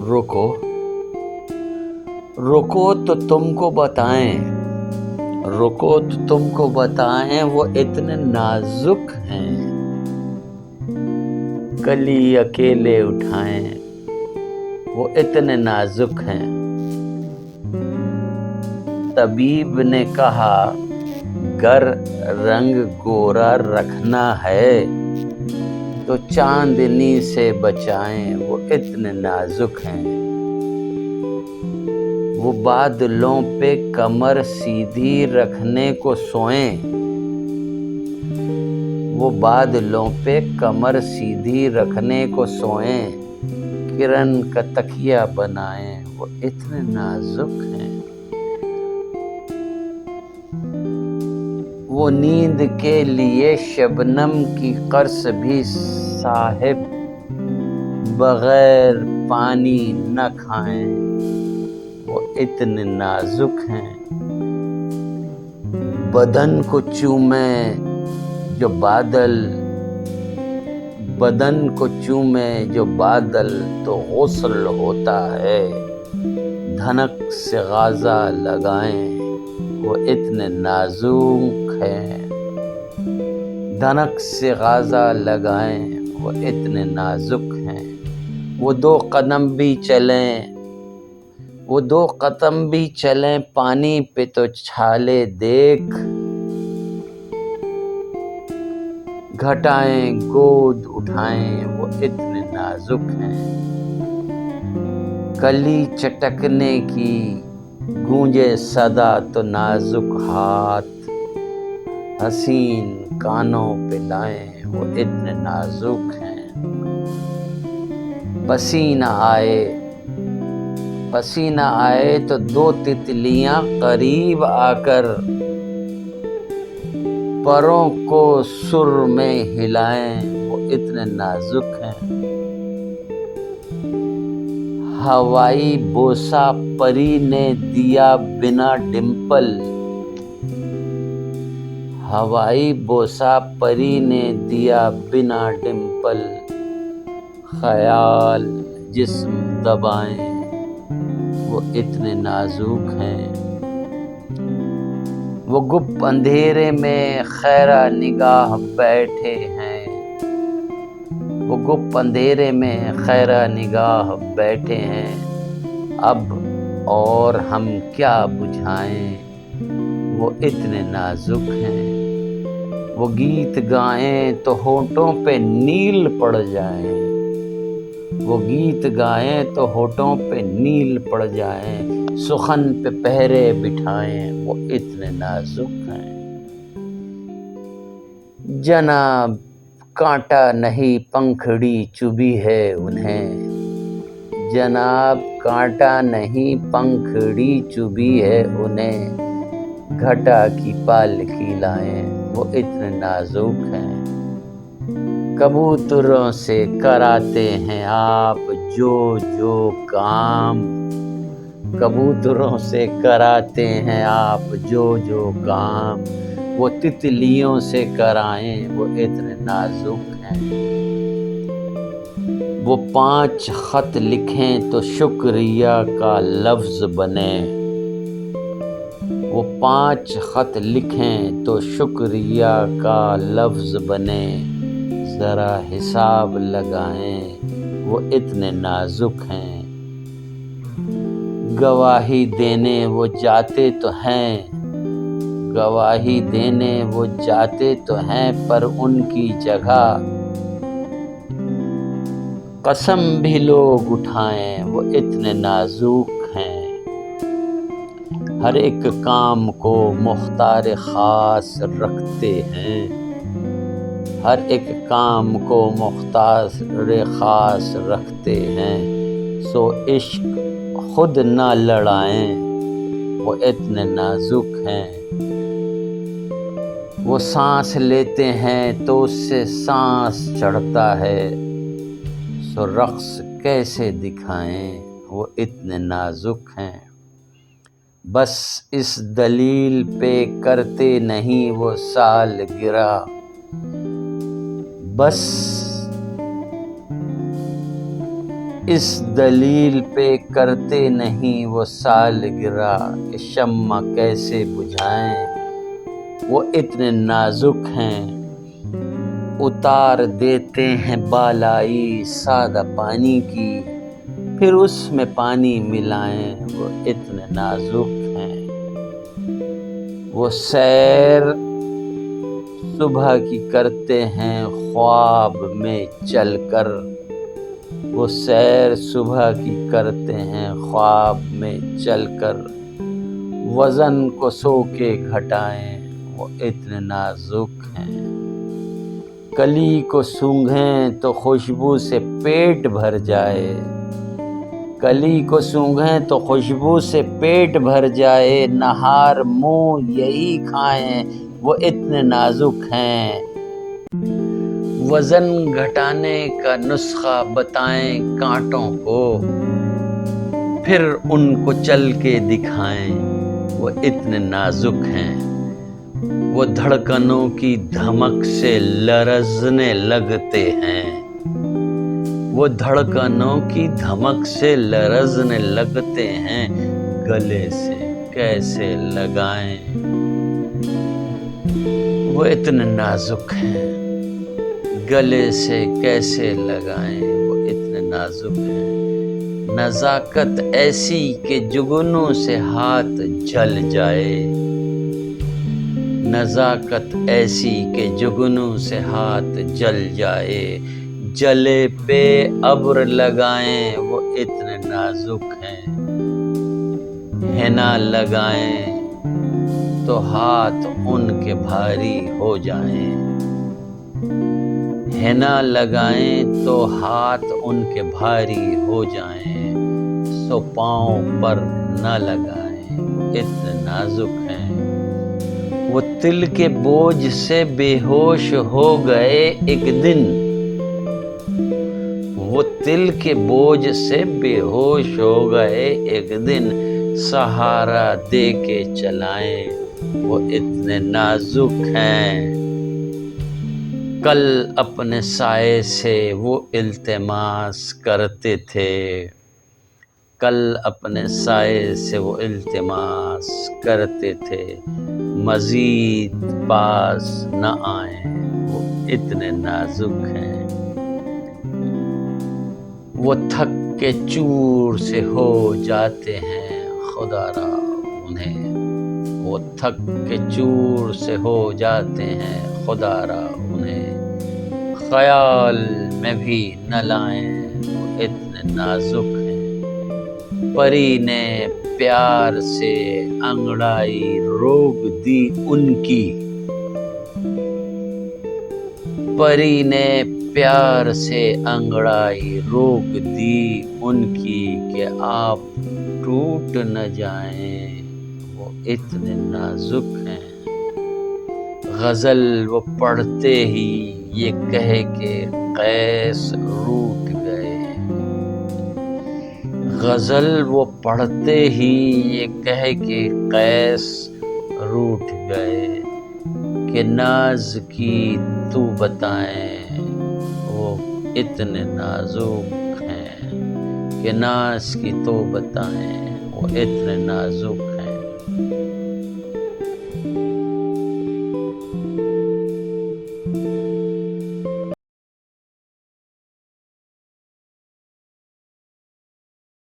रुको रुको तो तुमको बताएं, रुको तो तुमको बताएं, वो इतने नाजुक हैं, कली अकेले उठाएं, वो इतने नाजुक हैं। तबीब ने कहा गर रंग गोरा रखना है तो चांदनी से बचाएं, वो इतने नाजुक हैं। वो बादलों पे कमर सीधी रखने को सोएं, वो बादलों पे कमर सीधी रखने को सोएं, किरण का तकिया बनाएं, वो इतने नाजुक हैं। वो नींद के लिए शबनम की कर्स भी साहिब बगैर पानी न खाएं, वो इतने नाजुक हैं। बदन को चूमे जो बादल, बदन को चूमे जो बादल तो गुस्ल होता है, धनक से गाजा लगाएं, वो इतने नाजुक हैं। धनक से गाजा लगाएं, वो इतने नाजुक हैं। वो दो कदम भी चलें, वो दो कदम भी चलें पानी पे तो छाले देख, घटाएं गोद उठाएं, वो इतने नाजुक हैं। कली चटकने की गूंजे सदा तो नाजुक हाथ, हसीन कानों पे लाएं, वो इतने नाजुक हैं। पसीना आए तो दो तितलियां करीब आकर परों को सुर में हिलाएं, वो इतने नाजुक हैं। हवाई बोसा परी ने दिया बिना डिंपल, हवाई बोसा परी ने दिया बिना डिंपल, ख्याल जिस्म दबाएं, वो इतने नाजुक हैं। वो गुप्त अंधेरे में खैरा निगाह बैठे हैं, वो गुप्त अंधेरे में खैरा निगाह बैठे हैं, अब और हम क्या बुझाएं, वो इतने नाजुक हैं। वो गीत गाएं तो होठों पे नील पड़ जाएं, वो गीत गाएं तो होठों पे नील पड़ जाएं, सुखन पे पहरे बिठाएं, वो इतने नाजुक हैं। जनाब कांटा नहीं पंखड़ी चुभी है उन्हें, जनाब कांटा नहीं पंखड़ी चुभी है उन्हें, घटा की पालकी लाएं, वो इतने नाजुक हैं। कबूतरों से कराते हैं आप जो जो काम, कबूतरों से कराते हैं आप जो जो काम, वो तितलियों से कराएं, वो इतने नाजुक हैं। वो 5 खत लिखें तो शुक्रिया का लफ्ज बने, वो 5 खत लिखें तो शुक्रिया का लफ्ज बने, जरा हिसाब लगाएं, वो इतने नाजुक हैं। गवाही देने वो जाते तो हैं, गवाही देने वो जाते तो हैं, पर उनकी जगह कसम भी लोग उठाएं, वो इतने नाजुक हैं। हर एक काम को मुख्तार ख़ास रखते हैं, हर एक काम को मुख्तार ख़ास रखते हैं, सो इश्क खुद ना लड़ाएं, वो इतने नाजुक हैं। वो सांस लेते हैं तो उससे सांस चढ़ता है, सो रक्स कैसे दिखाएं, वो इतने नाजुक हैं। बस इस दलील पे करते नहीं वो सालगिरह, बस اس دلیل پہ کرتے نہیں وہ سالگرہ کہ شمع کیسے بجھائیں، وہ اتنے نازک ہیں۔ اتار دیتے ہیں بالائی سادہ پانی کی، پھر اس میں پانی ملائیں، وہ اتنے نازک ہیں۔ وہ سیر صبح کی کرتے ہیں خواب میں چل کر، وہ سیر صبح کی کرتے ہیں خواب میں چل کر، وزن کو سو کے گھٹائیں، وہ اتنے نازک ہیں۔ کلی کو سونگھیں تو خوشبو سے پیٹ بھر جائے، کلی کو سونگھیں تو خوشبو سے پیٹ بھر جائے، نہار منہ یہی کھائیں، وہ اتنے نازک ہیں۔ وزن گھٹانے کا نسخہ بتائیں کانٹوں کو، پھر ان کو چل کے دکھائیں، وہ اتنے نازک ہیں۔ وہ دھڑکنوں کی دھمک سے لرزنے لگتے ہیں، وہ دھڑکنوں کی دھمک سے لرزنے لگتے ہیں، گلے سے کیسے لگائیں، وہ اتنے نازک ہیں۔ گلے سے کیسے لگائیں، وہ اتنے نازک ہیں۔ نزاکت ایسی کہ جگنوں سے ہاتھ جل جائے، نزاکت ایسی کہ جگنوں سے ہاتھ جل جائے، جلے پہ ابر لگائیں، وہ اتنے نازک ہیں۔ حنا لگائیں تو ہاتھ ان کے بھاری ہو جائیں، حنا لگائیں تو ہاتھ ان کے بھاری ہو جائیں، سو پاؤں پر نہ لگائیں، اتنے نازک ہیں۔ وہ تل کے بوجھ سے بے ہوش ہو گئے ایک دن، وہ تل کے بوجھ سے بے ہوش ہو گئے ایک دن، سہارا دے کے چلائیں، وہ اتنے نازک ہیں۔ کل اپنے سائے سے وہ التماس کرتے تھے، کل اپنے سائے سے وہ التماس کرتے تھے، مزید پاس نہ آئیں، وہ اتنے نازک ہیں۔ وہ تھک کے چور سے ہو جاتے ہیں خدا را انہیں، وہ تھک کے چور سے ہو جاتے ہیں خدا را انہیں، خیال میں بھی نہ لائیں، وہ اتنے نازک ہیں۔ پری نے پیار سے انگڑائی روک دی ان کی، پری نے پیار سے انگڑائی روک دی ان کی کہ آپ ٹوٹ نہ جائیں، وہ اتنے نازک ہیں۔ غزل وہ پڑھتے ہی یہ کہے کہ قیس روٹھ گئے، غزل وہ پڑھتے ہی یہ کہے کہ قیس روٹھ گئے، کہ ناز کی تو بتائیں وہ اتنے نازک ہیں، کہ ناز کی تو بتائیں وہ اتنے نازک ہیں۔